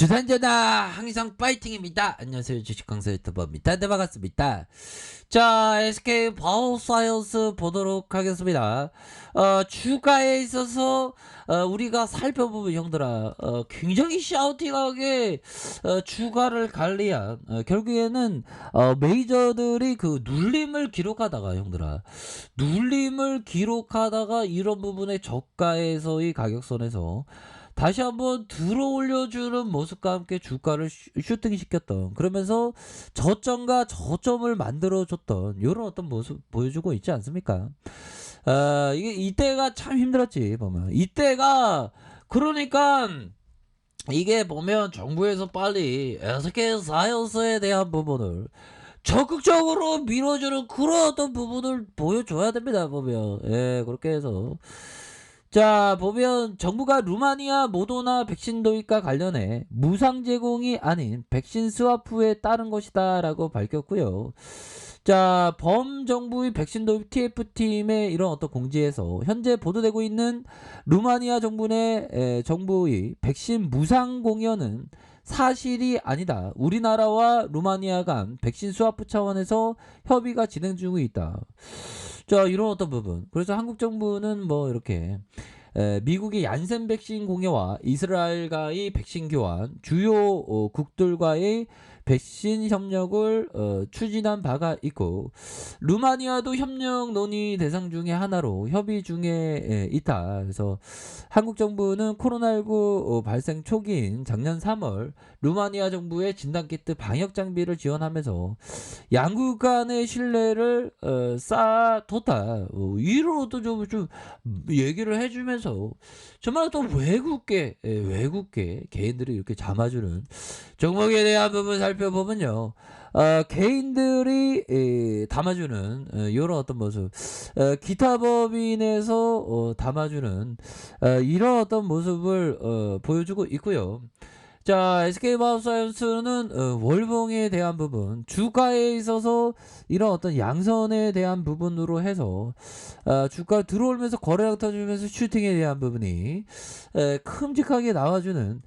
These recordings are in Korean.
주산전화 항상 파이팅입니다. 안녕하세요. 주식강사 유튜버입니다. 네, 반갑습니다. 자, SK 바이오사이언스 보도록 하겠습니다. 주가에 있어서 우리가 살펴보면 형들아, 굉장히 샤우팅하게 주가를 관리한, 결국에는 메이저들이 그 눌림을 기록하다가 형들아, 눌림을 기록하다가 이런 부분의 저가에서의 가격선에서 다시 한번 들어 올려주는 모습과 함께 주가를 슈팅시켰던, 그러면서 저점과 저점을 만들어줬던 이런 어떤 모습 보여주고 있지 않습니까? 이게 이때가 참 힘들었지 보면. 이때가 그러니까 이게 보면 정부에서 빨리 SK 사이언스에 대한 부분을 적극적으로 밀어주는 그런 어떤 부분을 보여줘야 됩니다 보면. 예, 그렇게 해서 자, 보면 정부가 루마니아 모더나 백신 도입과 관련해 무상 제공이 아닌 백신 스와프에 따른 것이다 라고 밝혔고요. 자, 범정부의 백신 도입 TF팀의 이런 어떤 공지에서 현재 보도되고 있는 루마니아 정부의 백신 무상 공여는 사실이 아니다. 우리나라와 루마니아 간 백신 스와프 차원에서 협의가 진행 중에 있다. 자, 이런 어떤 부분. 그래서 한국 정부는 뭐 이렇게 미국의 얀센 백신 공여와 이스라엘과의 백신 교환, 주요 국들과의 백신 협력을 추진한 바가 있고, 루마니아도 협력 논의 대상 중에 하나로 협의 중에 있다. 그래서 한국 정부는 코로나19 발생 초기인 작년 3월 루마니아 정부의 진단키트 방역 장비를 지원하면서 양국 간의 신뢰를 쌓아뒀다. 이로도 좀 얘기를 해주면서 정말 또 외국계 개인들이 이렇게 잡아주는 종목에 대한 부분 살펴보면요. 개인들이 담아주는 이런 어떤 모습, 기타 법인에서 담아주는 이런 어떤 모습을 보여주고 있고요. 자, SK바이오사이언스는 월봉에 대한 부분, 주가에 있어서 이런 어떤 양선에 대한 부분으로 해서 주가 들어오면서 거래량 터지면서 슈팅에 대한 부분이 큼직하게 나와주는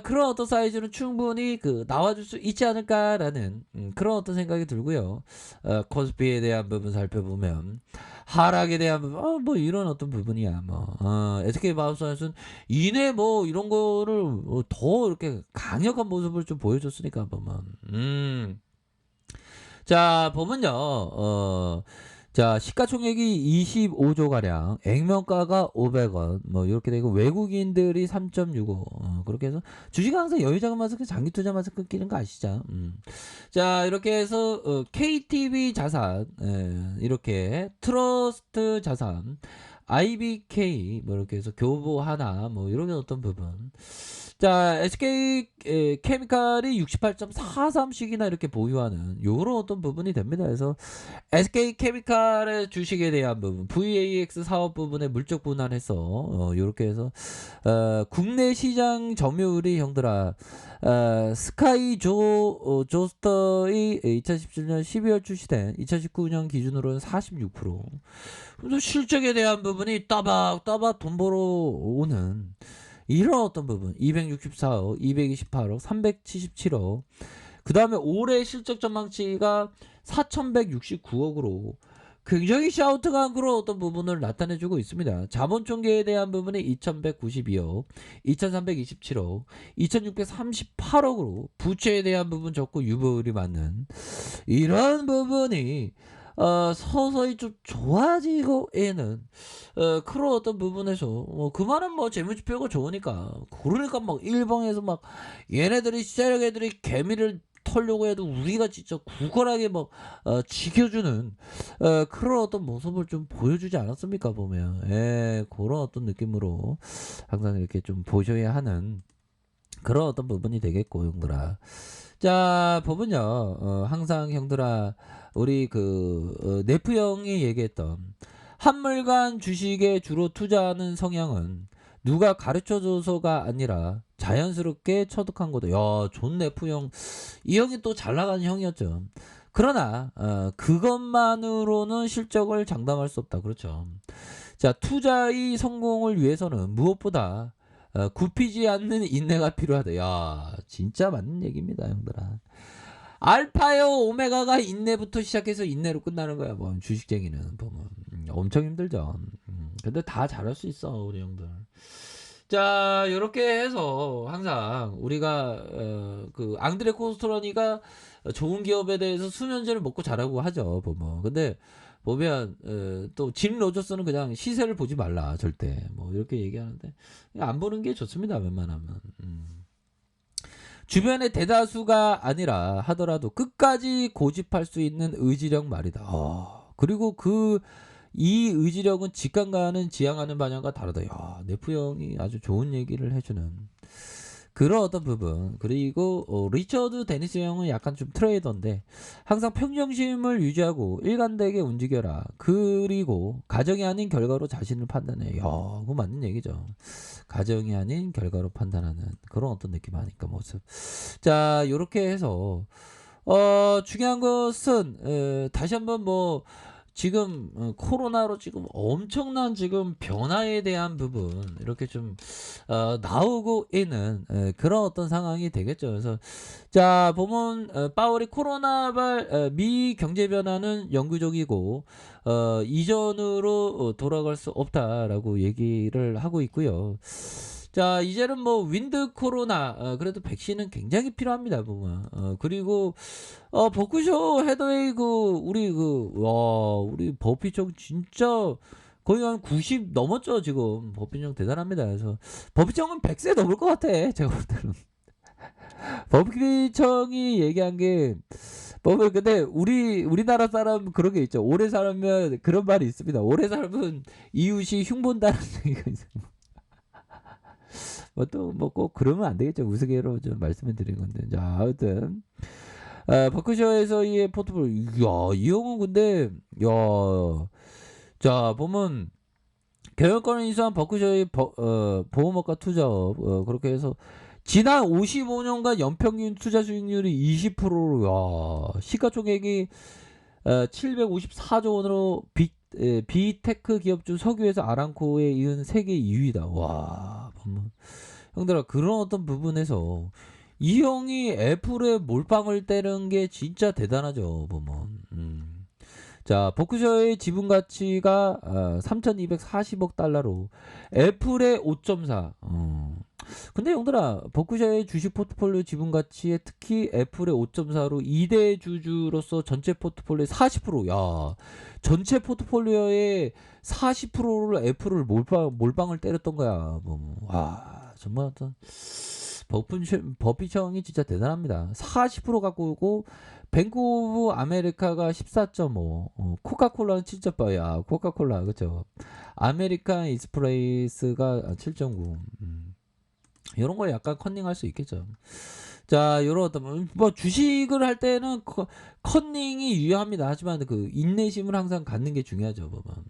그런 어떤 사이즈는 충분히 나와줄 수 있지 않을까라는 그런 어떤 생각이 들고요. 코스피에 대한 부분 살펴보면 하락에 대한 부분, 뭐 이런 어떤 부분이야. SK바이오사이언스는 이내 뭐 이런 거를 더 이렇게 강력한 모습을 좀 보여줬으니까 보면. 자, 보면요. 자, 시가총액이 25조 가량, 액면가가 500원, 뭐 이렇게 되고 외국인들이 3.65. 그렇게 해서 주식 항상 여유자금 마스크, 장기 투자 마스크 끼는 거 아시죠? 자, 이렇게 해서 KTB 자산, 이렇게 트러스트 자산, IBK 뭐 이렇게 해서 교보 하나 뭐 이런 어떤 부분. 자, SK 케미칼이 68.43씩이나 이렇게 보유하는 요런 어떤 부분이 됩니다. 그래서 SK 케미칼의 주식에 대한 부분, VAX 사업 부분에 물적 분할해서 요렇게 해서 국내 시장 점유율이 형들아, 스카이 조스터의 2017년 12월 출시된 2019년 기준으로는 46%. 그래서 실적에 대한 부분이 따박따박 돈 벌어오는 이런 어떤 부분, 264억, 228억, 377억. 그 다음에 올해 실적 전망치가 4,169억으로 굉장히 샤우트가 그런 어떤 부분을 나타내주고 있습니다. 자본 총계에 대한 부분이 2,192억, 2,327억, 2,638억으로 부채에 대한 부분 적고 유보율이 맞는 이런 부분이 서서히 좀 좋아지고 있는 그런 어떤 부분에서 그만한 뭐 재무지표가 좋으니까, 그러니까 막 일방에서 막 얘네들이 세력 애들이 개미를 털려고 해도 우리가 진짜 구걸하게 막 지켜주는 그런 어떤 모습을 좀 보여주지 않았습니까 보면. 그런 어떤 느낌으로 항상 이렇게 좀 보셔야 하는 그런 어떤 부분이 되겠고 형들아. 자, 보면요. 항상 형들아, 우리 네프 형이 얘기했던 한물간 주식에 주로 투자하는 성향은 누가 가르쳐줘서가 아니라 자연스럽게 터득한 거다. 야, 존 네프 형. 이 형이 또 잘 나가는 형이었죠. 그러나 그것만으로는 실적을 장담할 수 없다. 그렇죠. 자, 투자의 성공을 위해서는 무엇보다 굽히지 않는 인내가 필요하다. 야, 진짜 맞는 얘기입니다, 형들아. 알파요 오메가가 인내부터 시작해서 인내로 끝나는 거야. 뭐 주식쟁이는 보면 엄청 힘들죠. 근데 다 잘할 수 있어, 우리 형들. 자, 요렇게 해서 항상 우리가 그 앙드레 코스토라니가 좋은 기업에 대해서 수면제를 먹고 자라고 하죠, 보면. 근데 보면 또 짐 로저스는 그냥 시세를 보지 말라, 절대. 뭐 이렇게 얘기하는데 안 보는 게 좋습니다, 웬만하면. 주변의 대다수가 아니라 하더라도 끝까지 고집할 수 있는 의지력 말이다. 그리고 이 의지력은 직감과는 지향하는 방향과 다르다. 야, 네프 형이 아주 좋은 얘기를 해주는 그런 어떤 부분. 그리고 리처드 데니스 형은 약간 좀 트레이더인데 항상 평정심을 유지하고 일관되게 움직여라. 그리고 가정이 아닌 결과로 자신을 판단해. 야, 그거 맞는 얘기죠. 가정이 아닌 결과로 판단하는 그런 어떤 느낌 아닐까 모습. 자, 요렇게 해서 중요한 것은 다시 한번 뭐 지금 코로나로 지금 엄청난 지금 변화에 대한 부분 이렇게 좀 나오고 있는 그런 어떤 상황이 되겠죠. 그래서 자 보면 파월이 코로나발 미 경제 변화는 영구적이고 이전으로 돌아갈 수 없다라고 얘기를 하고 있고요. 자 이제는 뭐 윈드 코로나 그래도 백신은 굉장히 필요합니다 보면 그리고 버크셔 해더웨이 우리 버피청 진짜 거의 한 90 넘었죠 지금. 버피청 대단합니다. 그래서 버피청은 100세 넘을 것 같아 제가 볼 때는. 버피청이 얘기한 게 보면 근데 우리나라 사람 그런 게 있죠. 오래 살면 그런 말이 있습니다. 오래 살면 이웃이 흉본다는 얘기가 있어요. 뭐 또 뭐 꼭 그러면 안 되겠죠. 우스개로 좀 말씀을 드린 건데. 자, 아무튼 버크셔에서의 포트폴리오. 이야, 이 형은 근데 야, 자 보면 경영권을 인수한 버크셔의 보험업과 투자업 그렇게 해서 지난 55년간 연평균 투자 수익률이 20%로 야, 시가총액이 754조 원으로 비테크 기업 중 석유에서 아람코에 이은 세계 2위다. 와, 보면 형들아 그런 어떤 부분에서 이 형이 애플에 몰빵을 때는 게 진짜 대단하죠 보면. 자 버크셔의 지분 가치가 3,240억 달러로 애플의 5.4. 근데 형들아 버크셔의 주식 포트폴리오 지분 가치에 특히 애플의 5.4로 2대 주주로서 전체 포트폴리오의 40%. 야, 전체 포트폴리오의 40%를 애플을 몰빵을 때렸던 거야. 뭐, 와, 정말 어떤 버피청이 진짜 대단합니다. 40% 갖고 오고 뱅크 오브 아메리카가 14.5, 코카콜라는 7.8. 야, 코카콜라 그렇죠. 아메리칸 익스프레스가 7.9. 이런 거 약간 컨닝할 수 있겠죠. 자, 요런 어떤 뭐 주식을 할 때는 컨닝이 유효합니다. 하지만 그 인내심을 항상 갖는 게 중요하죠, 보면.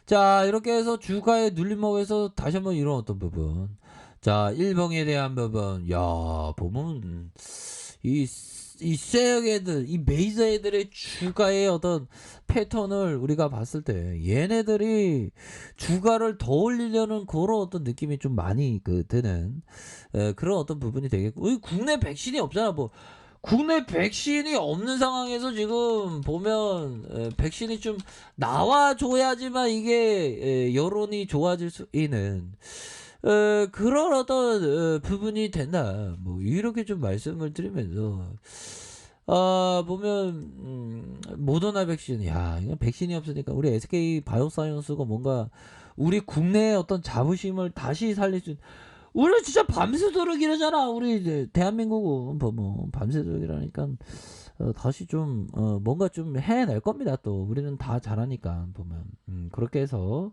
자, 이렇게 해서 주가의 눌림목에서 다시 한번 이런 어떤 부분. 자, 일봉에 대한 부분. 야, 보면 이 쇠역 애들, 이 메이저 애들의 주가의 어떤 패턴을 우리가 봤을 때 얘네들이 주가를 더 올리려는 그런 어떤 느낌이 좀 많이 드는 그런 어떤 부분이 되겠고 국내 백신이 없잖아. 뭐 국내 백신이 없는 상황에서 지금 보면 백신이 좀 나와줘야지만 이게 여론이 좋아질 수 있는 그런 어떤 부분이 된다. 뭐 이렇게 좀 말씀을 드리면서 보면 모더나 백신, 야 이건 백신이 없으니까 우리 SK 바이오사이언스가 뭔가 우리 국내의 어떤 자부심을 다시 살릴 수 우리 진짜 밤새도록 이러잖아. 우리 대한민국은 뭐 밤새도록 이러니까 다시 좀 뭔가 좀 해낼 겁니다. 또 우리는 다 잘하니까 보면 그렇게 해서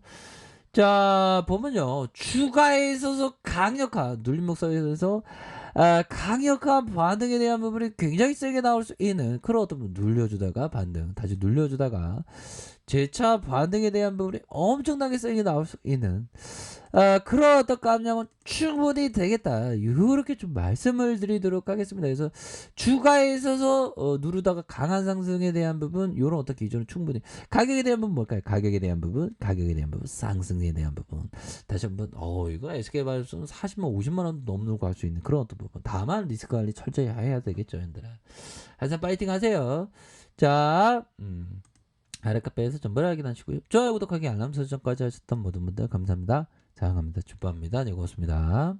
자 보면요 주가에 있어서 강력한 눌림목 사이에서 강력한 반등에 대한 부분이 굉장히 세게 나올 수 있는 그런 어떤 눌려주다가 반등 다시 눌려주다가 재차 반등에 대한 부분이 엄청나게 세게 나올 수 있는 그런 어떤 감량은 충분히 되겠다. 요렇게 좀 말씀을 드리도록 하겠습니다. 그래서 주가에 있어서 누르다가 강한 상승에 대한 부분 요런 어떤 기준은 충분히 가격에 대한 부분 뭘까요? 가격에 대한 부분, 상승에 대한 부분. 다시 한번 이거 SK바이오스는 40만 50만 원도 넘는 갈 수 있는 그런 어떤 부분. 다만 리스크 관리 철저히 해야 되겠죠, 여러분들아. 항상 파이팅 하세요. 자, 아래카페에서 정보를 확인하시고요. 좋아요, 구독하기, 알람 설정까지 하셨던 모든 분들 감사합니다. 사랑합니다. 축복합니다. 네, 고맙습니다.